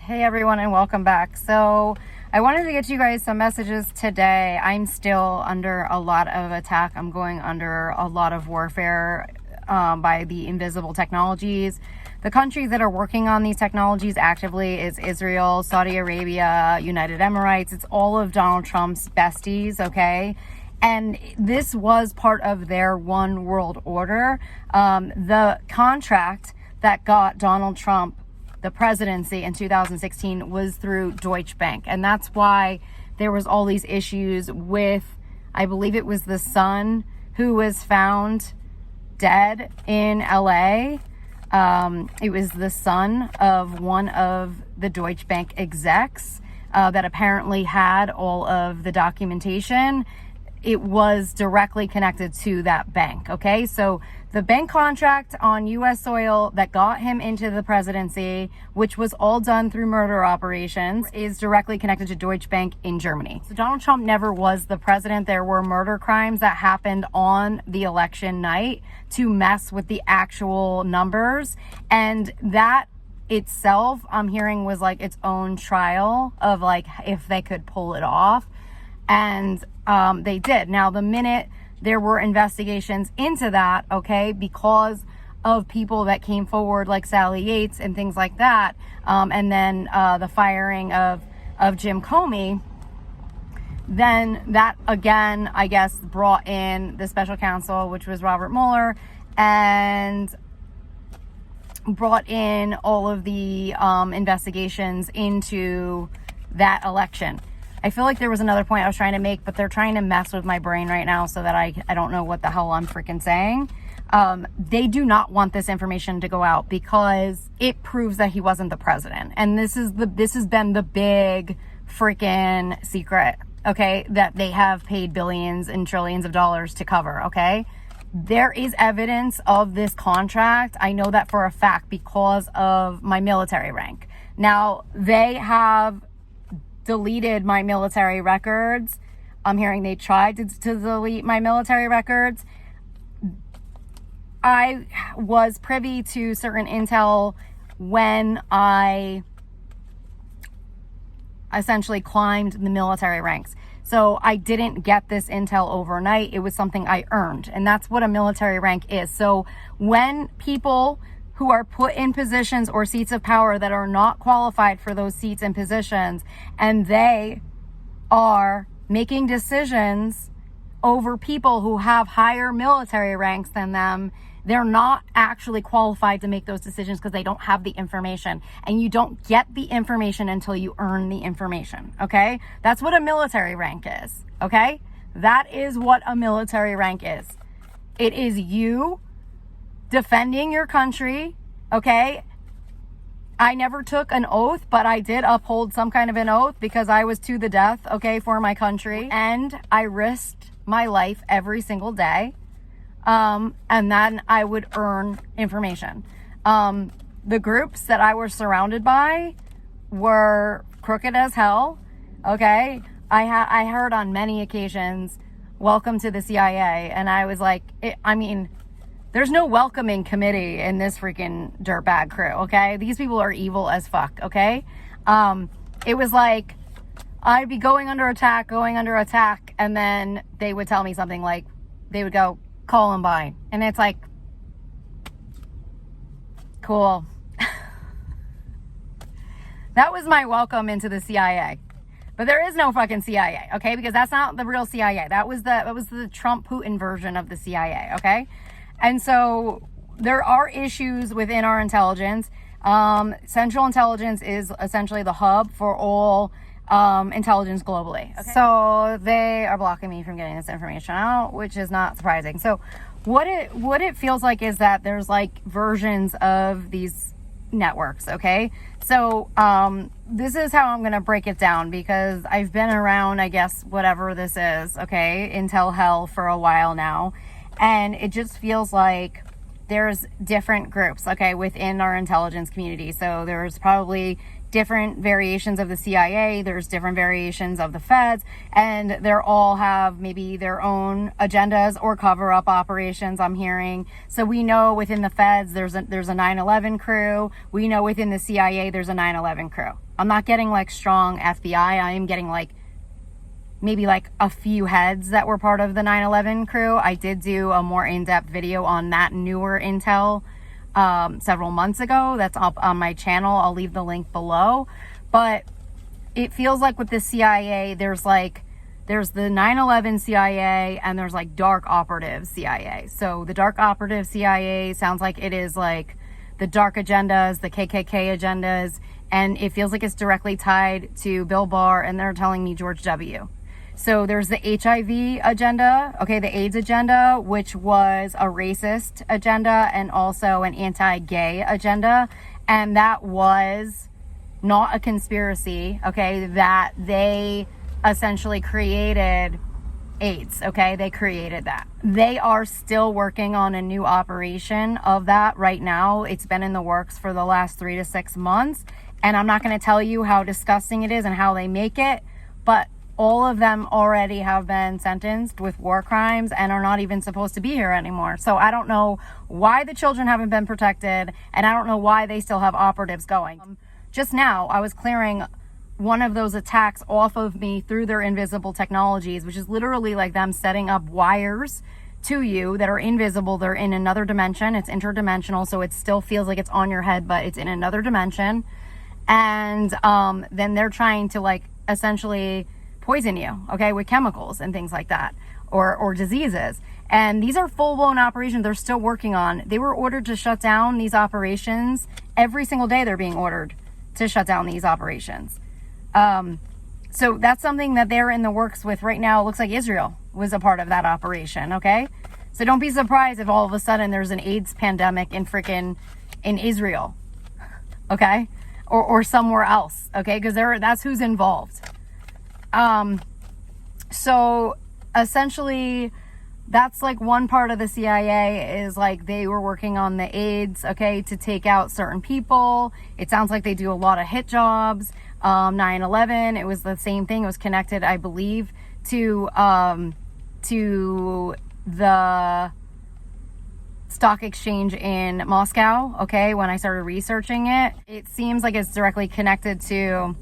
Hey everyone, and welcome back. So I wanted to get you guys some messages today. I'm still under a lot of attack. I'm going under a lot of warfare by the invisible technologies. The countries that are working on these technologies actively is Israel, Saudi Arabia, United Emirates. It's all of Donald Trump's besties, okay? And this was part of their one world order. The contract that got Donald Trump the presidency in 2016 was through Deutsche Bank. And that's why there was all these issues with, I believe it was the son who was found dead in LA. It was the son of one of the Deutsche Bank execs that apparently had all of the documentation. It was directly connected to that bank, okay? So the bank contract on U.S. soil that got him into the presidency, which was all done through murder operations, is directly connected to Deutsche Bank in Germany. So Donald Trump never was the president. There were murder crimes that happened on the election night to mess with the actual numbers. And that itself, I'm hearing, was like its own trial of like if they could pull it off. And they did. Now, the minute there were investigations into that, okay, because of people that came forward like Sally Yates and things like that, and then the firing of Jim Comey, then that again, I guess, brought in the special counsel, which was Robert Mueller, and brought in all of the investigations into that election. I feel like there was another point I was trying to make, but they're trying to mess with my brain right now so that I don't know what the hell I'm freaking saying. They do not want this information to go out because it proves that he wasn't the president. And this has been the big freaking secret, okay, that they have paid billions and trillions of dollars to cover, okay? There is evidence of this contract. I know that for a fact because of my military rank. Now, they have deleted my military records. I'm hearing they tried to delete my military records. I was privy to certain intel when I essentially climbed the military ranks. So I didn't get this intel overnight. It was something I earned. And that's what a military rank is. So when people who are put in positions or seats of power that are not qualified for those seats and positions, and they are making decisions over people who have higher military ranks than them, they're not actually qualified to make those decisions because they don't have the information. And you don't get the information until you earn the information, okay? That's what a military rank is, okay? That is what a military rank is. It is you defending your country, okay? I never took an oath, but I did uphold some kind of an oath because I was to the death, okay, for my country. And I risked my life every single day. And then I would earn information. The groups that I was surrounded by were crooked as hell, okay? I heard on many occasions, welcome to the CIA. And I was like, there's no welcoming committee in this freaking dirtbag crew, okay? These people are evil as fuck, okay? It was like, I'd be going under attack, and then they would tell me something like, they would go, Columbine. And it's like, cool. That was my welcome into the CIA. But there is no fucking CIA, okay? Because that's not the real CIA. That was the Trump-Putin version of the CIA, okay? And so there are issues within our intelligence. Central Intelligence is essentially the hub for all intelligence globally. Okay? So they are blocking me from getting this information out, which is not surprising. So what it feels like is that there's like versions of these networks, okay? So this is how I'm going to break it down because I've been around, I guess, whatever this is, okay, intel hell for a while now. And it just feels like there's different groups, okay, within our intelligence community. So there's probably different variations of the CIA, there's different variations of the feds, and they're all have maybe their own agendas or cover-up operations, I'm hearing. So we know within the feds there's a 9/11 crew. We know within the CIA there's a 9/11 crew. I'm not getting like strong FBI. I am getting like maybe like a few heads that were part of the 9/11 crew. I did do a more in-depth video on that newer intel several months ago. That's up on my channel. I'll leave the link below. But it feels like with the CIA, there's the 9/11 CIA and there's like dark operative CIA. So the dark operative CIA sounds like it is like the dark agendas, the KKK agendas, and it feels like it's directly tied to Bill Barr, and they're telling me George W. So there's the HIV agenda, okay, the AIDS agenda, which was a racist agenda and also an anti-gay agenda. And that was not a conspiracy, okay, that they essentially created AIDS, okay? They created that. They are still working on a new operation of that right now. It's been in the works for the last 3 to 6 months. And I'm not going to tell you how disgusting it is and how they make it, but all of them already have been sentenced with war crimes and are not even supposed to be here anymore. So I don't know why the children haven't been protected, and I don't know why they still have operatives going. Just now, I was clearing one of those attacks off of me through their invisible technologies, which is literally like them setting up wires to you that are invisible. They're in another dimension. It's interdimensional, so it still feels like it's on your head, but it's in another dimension. And then they're trying to like essentially poison you, okay, with chemicals and things like that, or diseases. And these are full-blown operations they're still working on. They were ordered to shut down these operations. Every single day they're being ordered to shut down these operations. So that's something that they're in the works with right now. It looks like Israel was a part of that operation, okay? So don't be surprised if all of a sudden there's an AIDS pandemic in Israel, okay? Or somewhere else, okay? Because that's who's involved. So essentially that's like one part of the CIA is like they were working on the AIDS, okay, to take out certain people. It sounds like they do a lot of hit jobs. 9/11, it was the same thing. It was connected, I believe, to the stock exchange in Moscow, okay, when I started researching it. It seems like it's directly connected to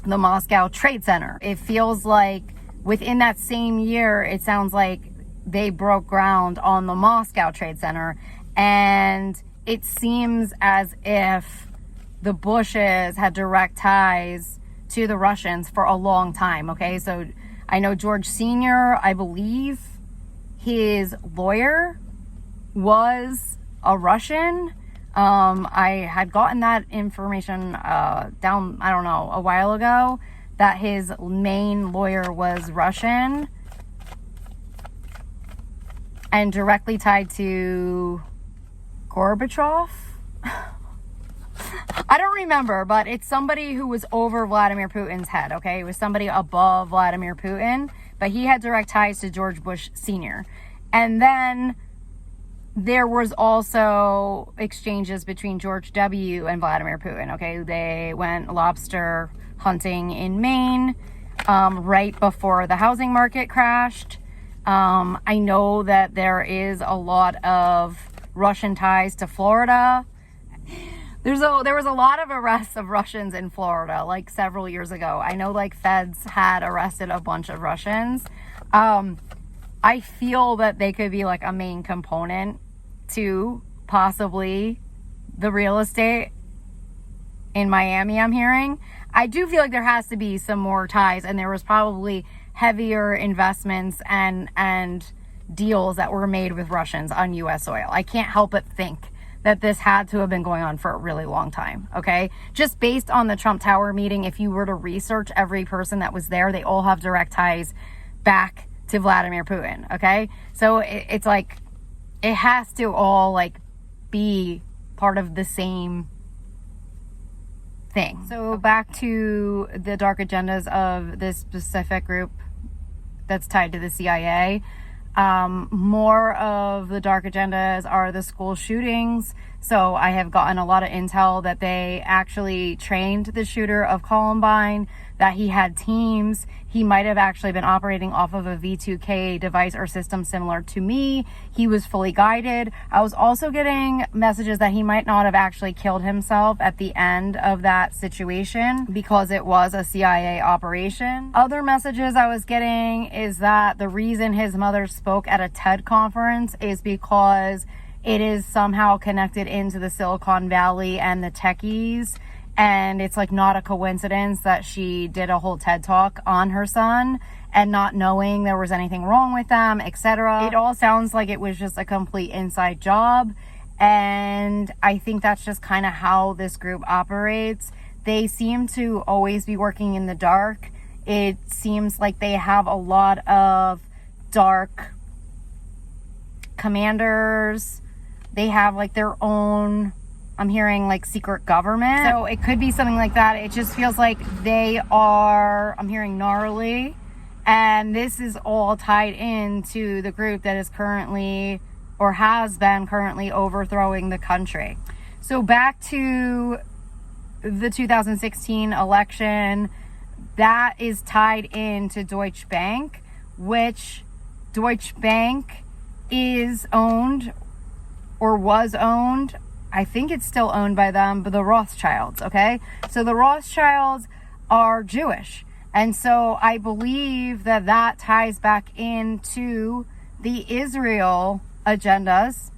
the Moscow Trade Center. It feels like within that same year, it sounds like they broke ground on the Moscow Trade Center, and it seems as if the Bushes had direct ties to the Russians for a long time, okay? So I know George Sr., I believe his lawyer was a Russian. I had gotten that information down, I don't know, a while ago, that his main lawyer was Russian and directly tied to Gorbachev. I don't remember, but it's somebody who was over Vladimir Putin's head, okay? It was somebody above Vladimir Putin, but he had direct ties to George Bush Sr. And then there was also exchanges between George W. and Vladimir Putin, okay? They went lobster hunting in Maine right before the housing market crashed. I know that there is a lot of Russian ties to Florida. There was a lot of arrests of Russians in Florida, like several years ago. I know like feds had arrested a bunch of Russians. I feel that they could be like a main component to possibly the real estate in Miami, I'm hearing. I do feel like there has to be some more ties, and there was probably heavier investments and deals that were made with Russians on U.S. soil. I can't help but think that this had to have been going on for a really long time, okay? Just based on the Trump Tower meeting, if you were to research every person that was there, they all have direct ties back to Vladimir Putin, okay? So it's like, it has to all like be part of the same thing. So back to the dark agendas of this specific group that's tied to the CIA. More of the dark agendas are the school shootings. So I have gotten a lot of intel that they actually trained the shooter of Columbine, that he had teams. He might have actually been operating off of a V2K device or system similar to me. He was fully guided. I was also getting messages that he might not have actually killed himself at the end of that situation because it was a CIA operation. Other messages I was getting is that the reason his mother spoke at a TED conference is because it is somehow connected into the Silicon Valley and the techies. And it's like not a coincidence that she did a whole TED talk on her son and not knowing there was anything wrong with them, etc. It all sounds like it was just a complete inside job. And I think that's just kind of how this group operates. They seem to always be working in the dark. It seems like they have a lot of dark commanders. They have like their own, I'm hearing like secret government. So it could be something like that. It just feels like they are, I'm hearing gnarly. And this is all tied into the group that is currently, or has been currently, overthrowing the country. So back to the 2016 election, that is tied into Deutsche Bank, which Deutsche Bank is owned, or was owned, I think it's still owned by them, but the Rothschilds, okay? So the Rothschilds are Jewish. And so I believe that that ties back into the Israel agendas,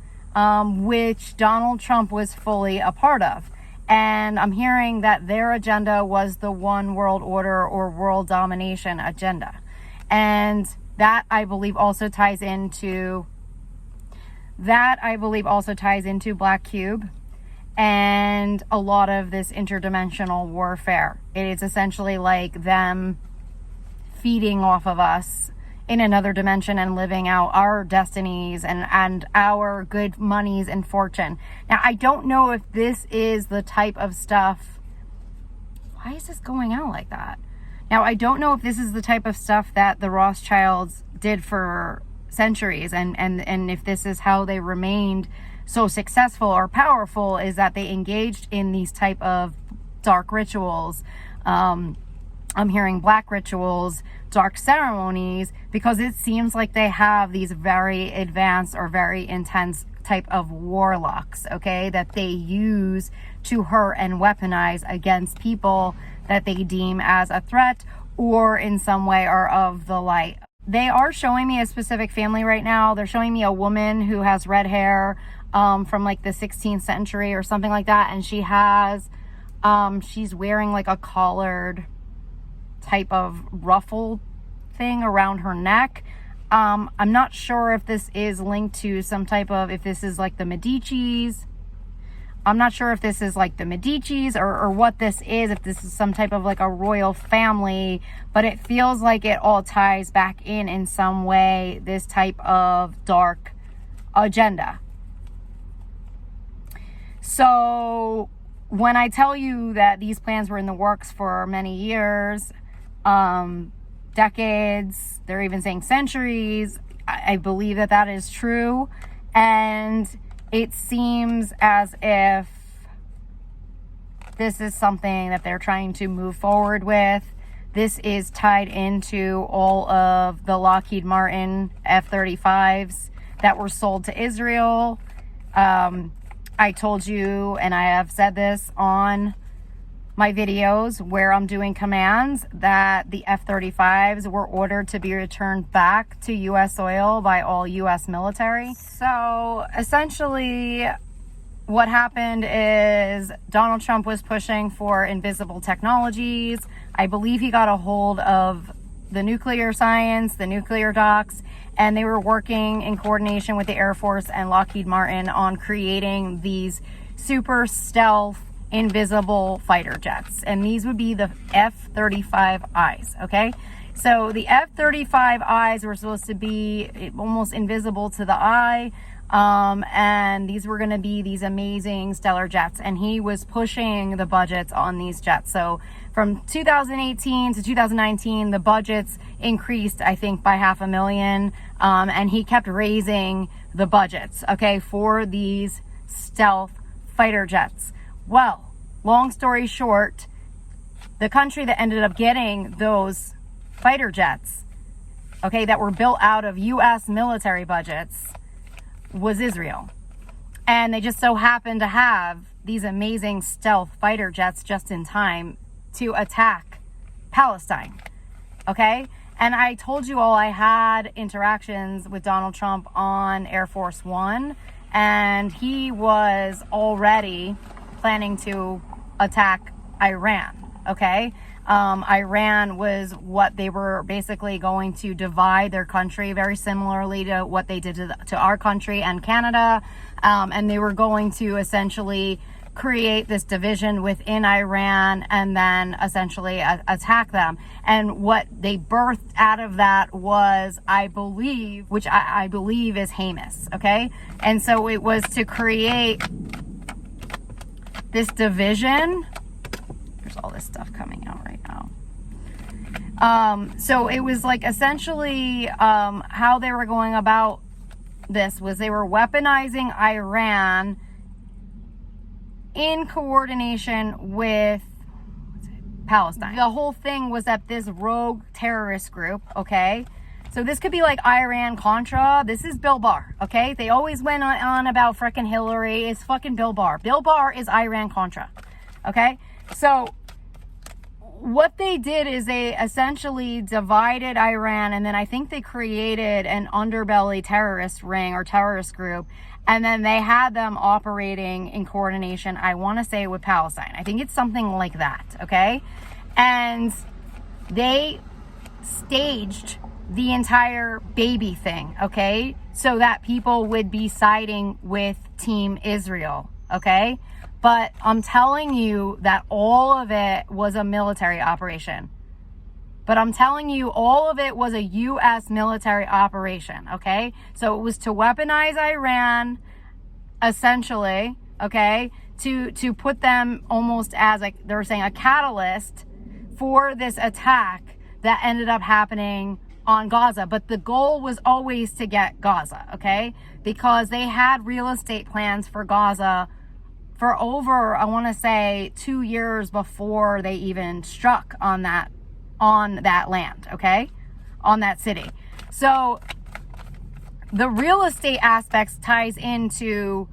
which Donald Trump was fully a part of. And I'm hearing that their agenda was the one world order or world domination agenda. And that, I believe, also ties into Black Cube and a lot of this interdimensional warfare. It is essentially like them feeding off of us in another dimension and living out our destinies and our good monies and fortune. Now, I don't know if this is the type of stuff. Why is this going out like that? Now, I don't know if this is the type of stuff that the Rothschilds did for centuries, and if this is how they remained so successful or powerful, is that they engaged in these type of dark rituals. I'm hearing black rituals, dark ceremonies, because it seems like they have these very advanced or very intense type of warlocks, okay, that they use to hurt and weaponize against people that they deem as a threat or in some way are of the light. They are showing me a specific family right now. They're showing me a woman who has red hair from like the 16th century or something like that. And she has, she's wearing like a collared type of ruffle thing around her neck. I'm not sure if this is linked to some type of, if this is like the Medicis. I'm not sure if this is like the Medicis or what this is, if this is some type of like a royal family, but it feels like it all ties back in some way, this type of dark agenda. So when I tell you that these plans were in the works for many years, decades, they're even saying centuries, I believe that that is true. And it seems as if this is something that they're trying to move forward with. This is tied into all of the Lockheed Martin F-35s that were sold to Israel. I told you, and I have said this on my videos where I'm doing commands, that the F-35s were ordered to be returned back to U.S. soil by all U.S. military. So essentially what happened is Donald Trump was pushing for invisible technologies. I believe he got a hold of the nuclear science, the nuclear docs, and they were working in coordination with the Air Force and Lockheed Martin on creating these super invisible fighter jets, and these would be the F-35Is, okay? So the F-35Is were supposed to be almost invisible to the eye, and these were going to be these amazing stellar jets, and he was pushing the budgets on these jets. So from 2018 to 2019, the budgets increased, I think, by $500,000, and he kept raising the budgets, okay, for these stealth fighter jets. Well, long story short, the country that ended up getting those fighter jets, okay, that were built out of U.S. military budgets was Israel. And they just so happened to have these amazing stealth fighter jets just in time to attack Palestine, okay? And I told you all I had interactions with Donald Trump on Air Force One, and he was already planning to attack Iran, okay? Iran was what they were basically going to divide their country, very similarly to what they did to our country and Canada. And they were going to essentially create this division within Iran and then essentially attack them. And what they birthed out of that was, I believe, which I believe is Hamas, okay? And so it was to create this division. There's all this stuff coming out right now. So it was like essentially how they were going about this was they were weaponizing Iran in coordination with Palestine. The whole thing was that this rogue terrorist group, okay? So this could be like Iran-Contra. This is Bill Barr, okay? They always went on about frickin' Hillary. It's fucking Bill Barr. Bill Barr is Iran-Contra, okay? So what they did is they essentially divided Iran, and then I think they created an underbelly terrorist ring or terrorist group, and then they had them operating in coordination, I want to say, with Palestine. I think it's something like that, okay? And they staged the entire baby thing, okay? So that people would be siding with Team Israel, okay? But I'm telling you that all of it was a military operation. But I'm telling you all of it was a U.S. military operation, okay? So it was to weaponize Iran, essentially, okay? To put them almost as, like, they were saying, a catalyst for this attack that ended up happening on Gaza. But the goal was always to get Gaza, okay? Because they had real estate plans for Gaza for over, I want to say, 2 years before they even struck on that land, okay? On that city. So the real estate aspects ties into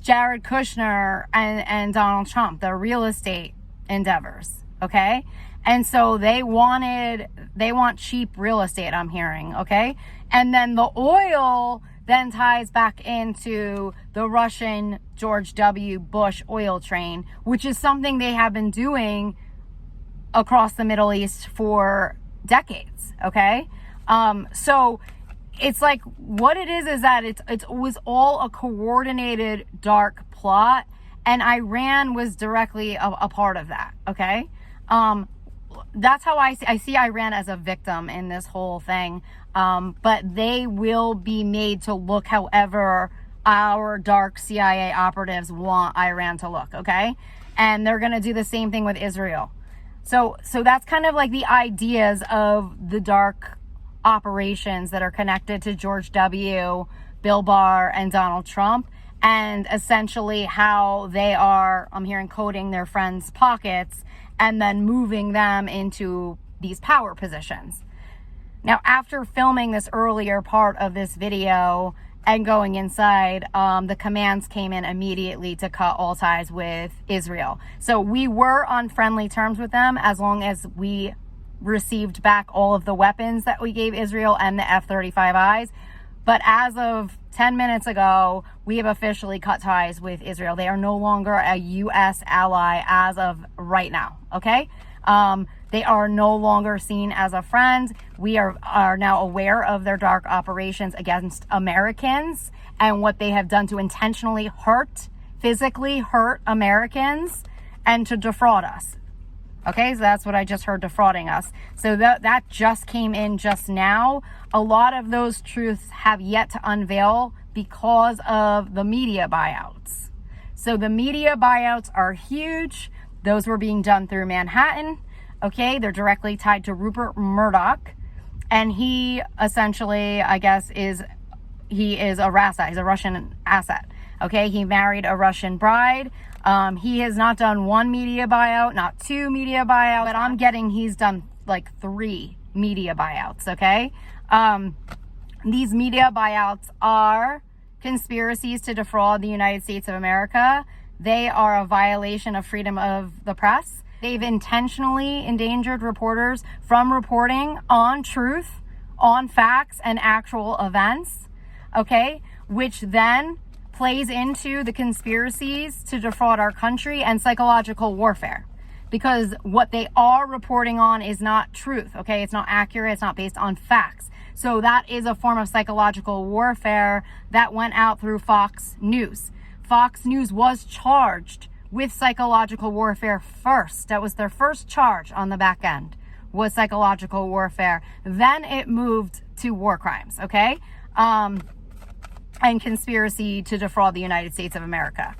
Jared Kushner and Donald Trump, the real estate endeavors, okay? And so they want cheap real estate, I'm hearing, okay? And then the oil then ties back into the Russian George W. Bush oil train, which is something they have been doing across the Middle East for decades, okay? So it's like, what it is that it was all a coordinated dark plot, and Iran was directly a part of that, okay? That's how I see Iran as a victim in this whole thing. But they will be made to look however our dark CIA operatives want Iran to look, okay? And they're going to do the same thing with Israel. So that's kind of like the ideas of the dark operations that are connected to George W., Bill Barr, and Donald Trump, and essentially how they are, I'm hearing, coating their friends' pockets and then moving them into these power positions. Now, after filming this earlier part of this video and going inside, the commands came in immediately to cut all ties with Israel. So we were on friendly terms with them as long as we received back all of the weapons that we gave Israel and the F-35Is. But as of 10 minutes ago, we have officially cut ties with Israel. They are no longer a U.S. ally as of right now, okay? They are no longer seen as a friend. We are now aware of their dark operations against Americans and what they have done to intentionally physically hurt Americans and to defraud us. Okay, so that's what I just heard, defrauding us. So that just came in just now. A lot of those truths have yet to unveil because of the media buyouts. So the media buyouts are huge. Those were being done through Manhattan. Okay, they're directly tied to Rupert Murdoch. And he essentially, I guess, is a Rasa. He's a Russian asset. Okay, he married a Russian bride. He has not done one media buyout, not two media buyouts, but I'm getting he's done like 3 media buyouts, okay? These media buyouts are conspiracies to defraud the United States of America. They are a violation of freedom of the press. They've intentionally endangered reporters from reporting on truth, on facts and actual events, okay? Which then plays into the conspiracies to defraud our country and psychological warfare. Because what they are reporting on is not truth, okay? It's not accurate, it's not based on facts. So that is a form of psychological warfare that went out through Fox News. Fox News was charged with psychological warfare first. That was their first charge on the back end, was psychological warfare. Then it moved to war crimes, okay? And conspiracy to defraud the United States of America.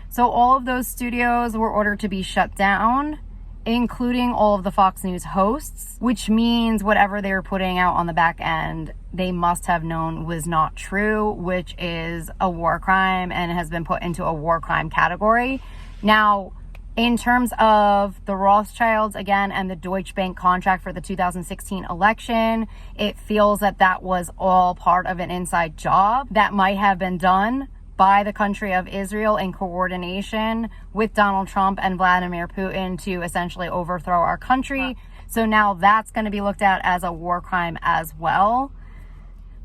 So all of those studios were ordered to be shut down, including all of the Fox News hosts, which means whatever they were putting out on the back end, they must have known was not true, which is a war crime and has been put into a war crime category. Now, in terms of the Rothschilds, again, and the Deutsche Bank contract for the 2016 election, it feels that that was all part of an inside job that might have been done by the country of Israel in coordination with Donald Trump and Vladimir Putin to essentially overthrow our country. So now that's going to be looked at as a war crime as well.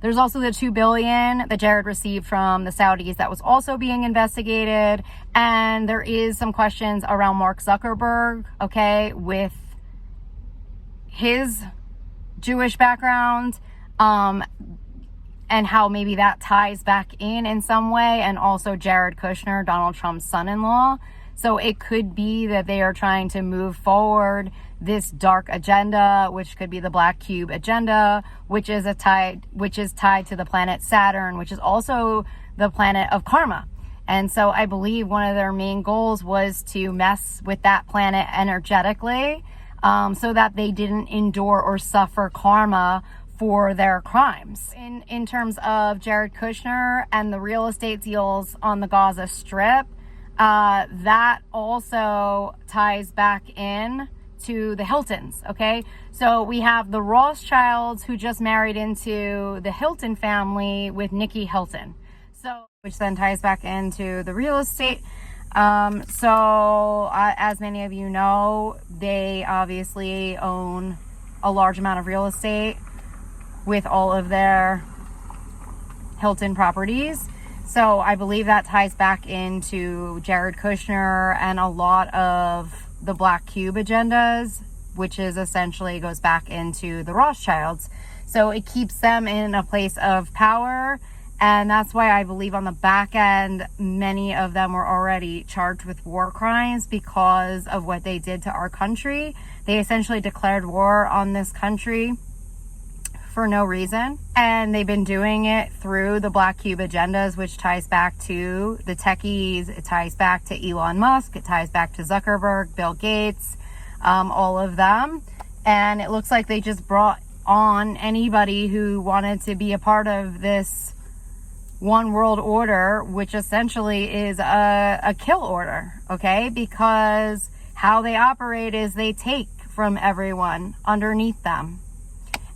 There's also the $2 billion that Jared received from the Saudis that was also being investigated. And there is some questions around Mark Zuckerberg, okay, with his Jewish background, and how maybe that ties back in some way, and also Jared Kushner, Donald Trump's son-in-law. So it could be that they are trying to move forward this dark agenda, which could be the Black Cube agenda, which is tied to the planet Saturn, which is also the planet of karma. And so I believe one of their main goals was to mess with that planet energetically, so that they didn't endure or suffer karma for their crimes. In terms of Jared Kushner and the real estate deals on the Gaza Strip, that also ties back in to the Hiltons, okay? So we have the Rothschilds who just married into the Hilton family with Nikki Hilton, so which then ties back into the real estate. As many of you know, they obviously own a large amount of real estate with all of their Hilton properties. So I believe that ties back into Jared Kushner and a lot of the Black Cube agendas, which is essentially goes back into the Rothschilds. So it keeps them in a place of power. And that's why I believe on the back end, many of them were already charged with war crimes because of what they did to our country. They essentially declared war on this country for no reason, and they've been doing it through the Black Cube agendas, which ties back to the techies, it ties back to Elon Musk, it ties back to Zuckerberg, Bill Gates, all of them. And it looks like they just brought on anybody who wanted to be a part of this one world order, which essentially is a kill order, okay? Because how they operate is they take from everyone underneath them.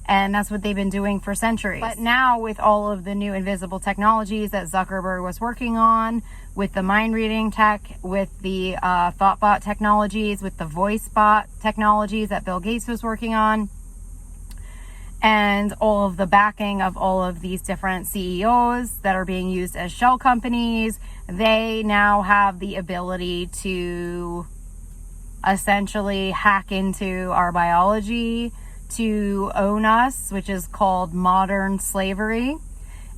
And that's what they've been doing for centuries. But now with all of the new invisible technologies that Zuckerberg was working on, with the mind reading tech, with the thought bot technologies, with the voice bot technologies that Bill Gates was working on, and all of the backing of all of these different CEOs that are being used as shell companies, they now have the ability to essentially hack into our biology, to own us, which is called modern slavery.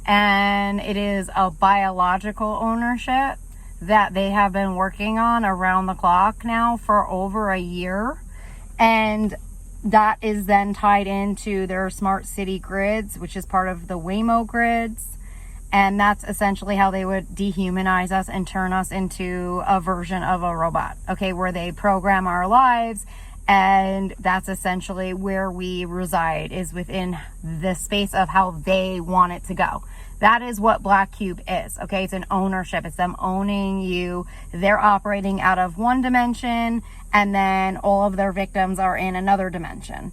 And it is a biological ownership that they have been working on around the clock now for over a year. And that is then tied into their smart city grids, which is part of the Waymo grids. And that's essentially how they would dehumanize us and turn us into a version of a robot, okay, where they program our lives. And that's essentially where we reside, is within the space of how they want it to go. That is what Black Cube is, okay? It's an ownership. It's them owning you. They're operating out of one dimension, and then all of their victims are in another dimension.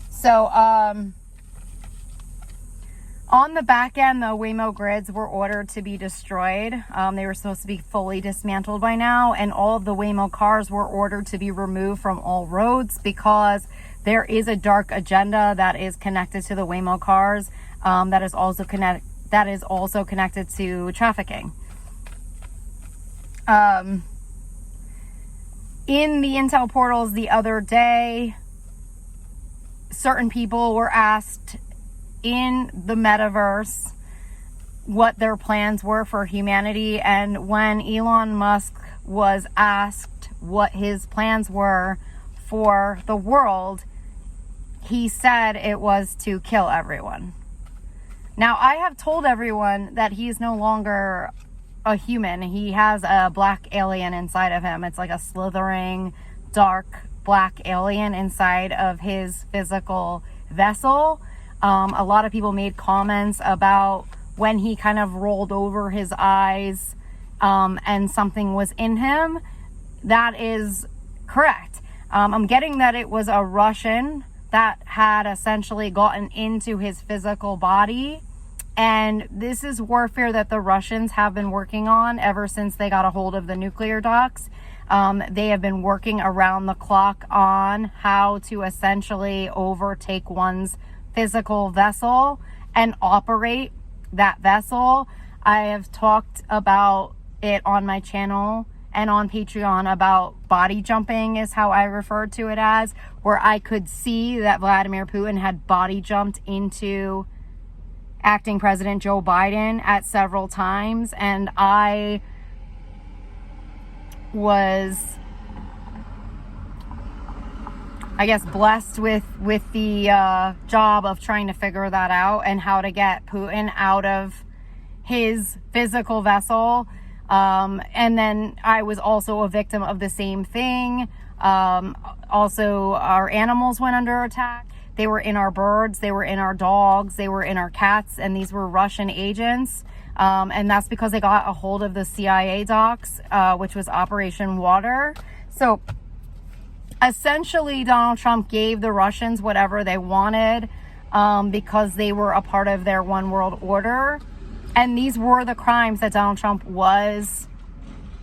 So, on the back end, the Waymo grids were ordered to be destroyed. They were supposed to be fully dismantled by now, and all of the Waymo cars were ordered to be removed from all roads because there is a dark agenda that is connected to the Waymo cars, that is also connected to trafficking. In the intel portals the other day, certain people were asked in the metaverse what their plans were for humanity, and when Elon Musk was asked what his plans were for the world, he said it was to kill everyone. Now, I have told everyone that he's no longer a human. He has a black alien inside of him. It's like a slithering, dark, black alien inside of his physical vessel. A lot of people made comments about when he kind of rolled over his eyes, and something was in him. That is correct. I'm getting that it was a Russian that had essentially gotten into his physical body. And this is warfare that the Russians have been working on ever since they got a hold of the nuclear docks. They have been working around the clock on how to essentially overtake one's physical vessel and operate that vessel. I have talked about it on my channel and on Patreon about body jumping is how I referred to it as, where I could see that Vladimir Putin had body jumped into acting President Joe Biden at several times, and I was, I guess, blessed with the job of trying to figure that out and how to get Putin out of his physical vessel. And then I was also a victim of the same thing. Also, our animals went under attack. They were in our birds, they were in our dogs, they were in our cats, and these were Russian agents. And that's because they got a hold of the CIA docs, which was Operation Water. So essentially, Donald Trump gave the Russians whatever they wanted, because they were a part of their one world order. And these were the crimes that Donald Trump was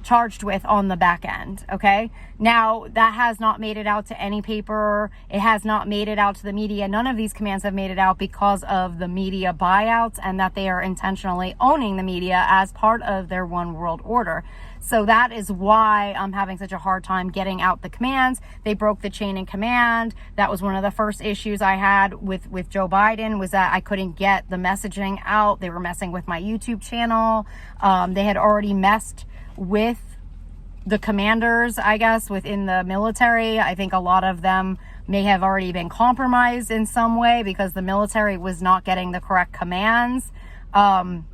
charged with on the back end, okay? Now, that has not made it out to any paper. It has not made it out to the media. None of these commands have made it out because of the media buyouts and that they are intentionally owning the media as part of their one world order. So that is why I'm having such a hard time getting out the commands. They broke the chain in command. That was one of the first issues I had with Joe Biden, was that I couldn't get the messaging out. They were messing with my YouTube channel. They had already messed with the commanders, I guess, within the military. I think a lot of them may have already been compromised in some way because the military was not getting the correct commands. The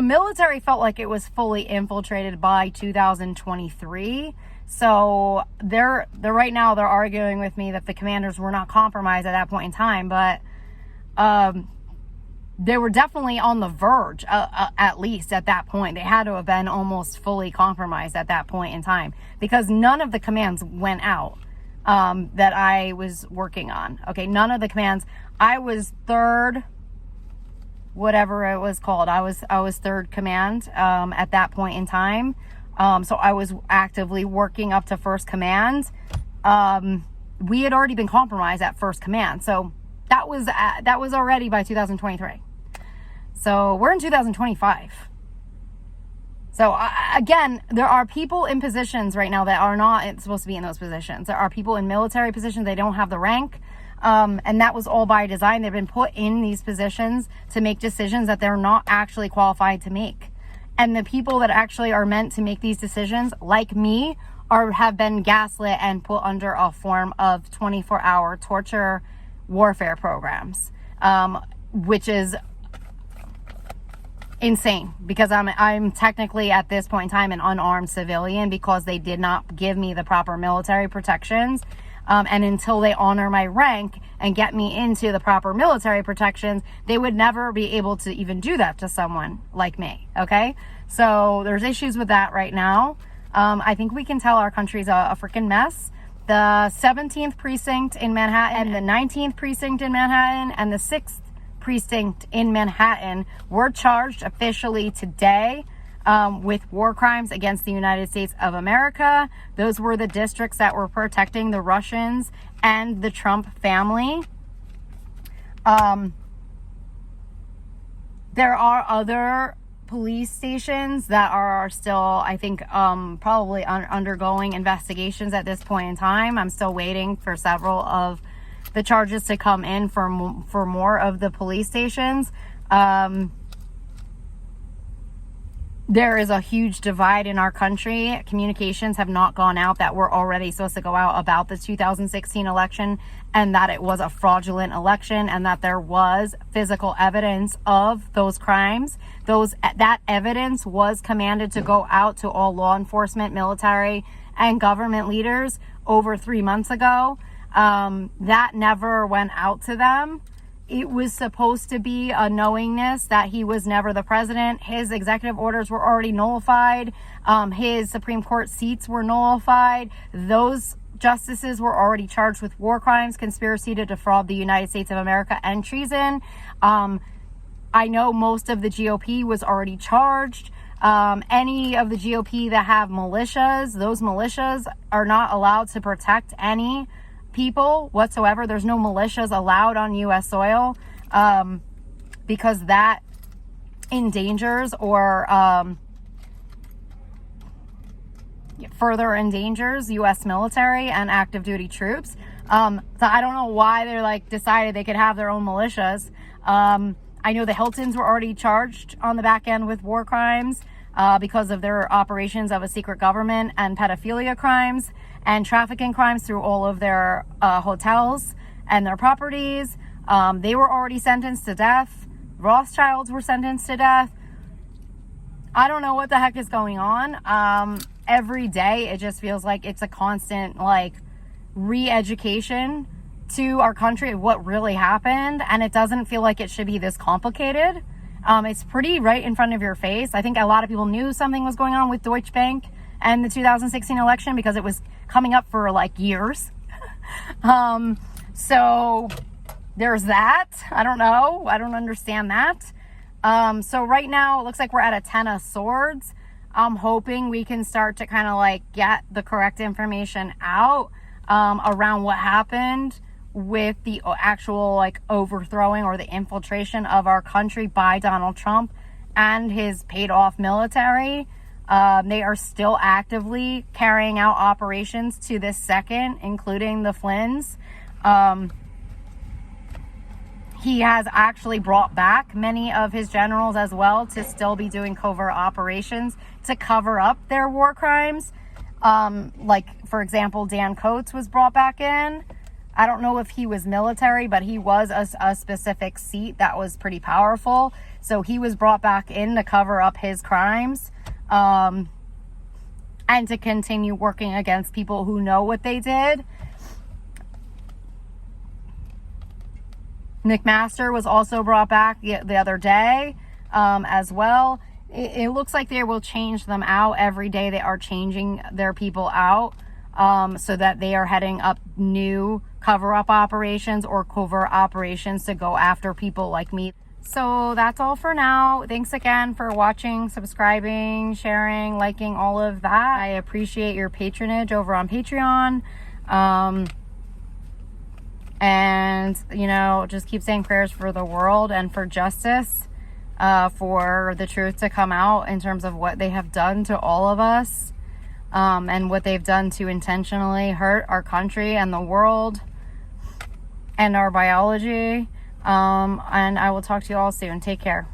military felt like it was fully infiltrated by 2023. So they're right now they're arguing with me that the commanders were not compromised at that point in time, but they were definitely on the verge, at least at that point. They had to have been almost fully compromised at that point in time, because none of the commands went out that I was working on. Okay, none of the commands. I was third, whatever it was called. I was third command at that point in time. So I was actively working up to first command. We had already been compromised at first command. So that was already by 2023. So we're in 2025. So again, there are people in positions right now that are not supposed to be in those positions. There are people in military positions. They don't have the rank. And that was all by design. They've been put in these positions to make decisions that they're not actually qualified to make. And the people that actually are meant to make these decisions, like me, have been gaslit and put under a form of 24-hour torture warfare programs, which is insane, because I'm technically at this point in time an unarmed civilian because they did not give me the proper military protections. And until they honor my rank and get me into the proper military protections, they would never be able to even do that to someone like me. Okay. So there's issues with that right now. I think we can tell our country's a freaking mess. The 17th precinct in Manhattan, and the 19th precinct in Manhattan, and the 6th precinct in Manhattan were charged officially today with war crimes against the United States of America. Those were the districts that were protecting the Russians and the Trump family. There are other police stations that are still, I think, probably undergoing investigations at this point in time. I'm still waiting for several of the charges to come in for more of the police stations. There is a huge divide in our country. Communications have not gone out that were already supposed to go out about the 2016 election, and that it was a fraudulent election, and that there was physical evidence of those crimes. That evidence was commanded to go out to all law enforcement, military, and government leaders over 3 months ago. That never went out to them. It was supposed to be a knowingness that he was never the president. His executive orders were already nullified. His Supreme Court seats were nullified. Those justices were already charged with war crimes, conspiracy to defraud the United States of America, and treason. I know most of the GOP was already charged. Any of the GOP that have militias, those militias are not allowed to protect any people whatsoever. There's no militias allowed on U.S. soil because that endangers or further endangers U.S. military and active duty troops. So I don't know why they're decided they could have their own militias. I know the Hiltons were already charged on the back end with war crimes because of their operations of a secret government and pedophilia crimes and trafficking crimes through all of their hotels and their properties. They were already sentenced to death. Rothschilds were sentenced to death. I don't know what the heck is going on. Every day it just feels like it's a constant re-education to our country of what really happened, and it doesn't feel like it should be this complicated. It's pretty right in front of your face. I think a lot of people knew something was going on with Deutsche Bank and the 2016 election because it was coming up for years. So there's that. I don't know. I don't understand that. So right now it looks like we're at a 10 of swords. I'm hoping we can start to kind of get the correct information out around what happened with the actual overthrowing or the infiltration of our country by Donald Trump and his paid off military. They are still actively carrying out operations to this second, including the Flynn's. He has actually brought back many of his generals as well to still be doing covert operations to cover up their war crimes. For example, Dan Coates was brought back in. I don't know if he was military, but he was a specific seat that was pretty powerful. So he was brought back in to cover up his crimes and to continue working against people who know what they did. McMaster was also brought back the other day as well. It looks like they will change them out every day. They are changing their people out so that they are heading up new cover-up operations or covert operations to go after people like me. So that's all for now. Thanks again for watching, subscribing, sharing, liking, all of that. I appreciate your patronage over on Patreon. And, just keep saying prayers for the world and for justice, for the truth to come out in terms of what they have done to all of us, and what they've done to intentionally hurt our country and the world and our biology. And I will talk to you all soon. Take care.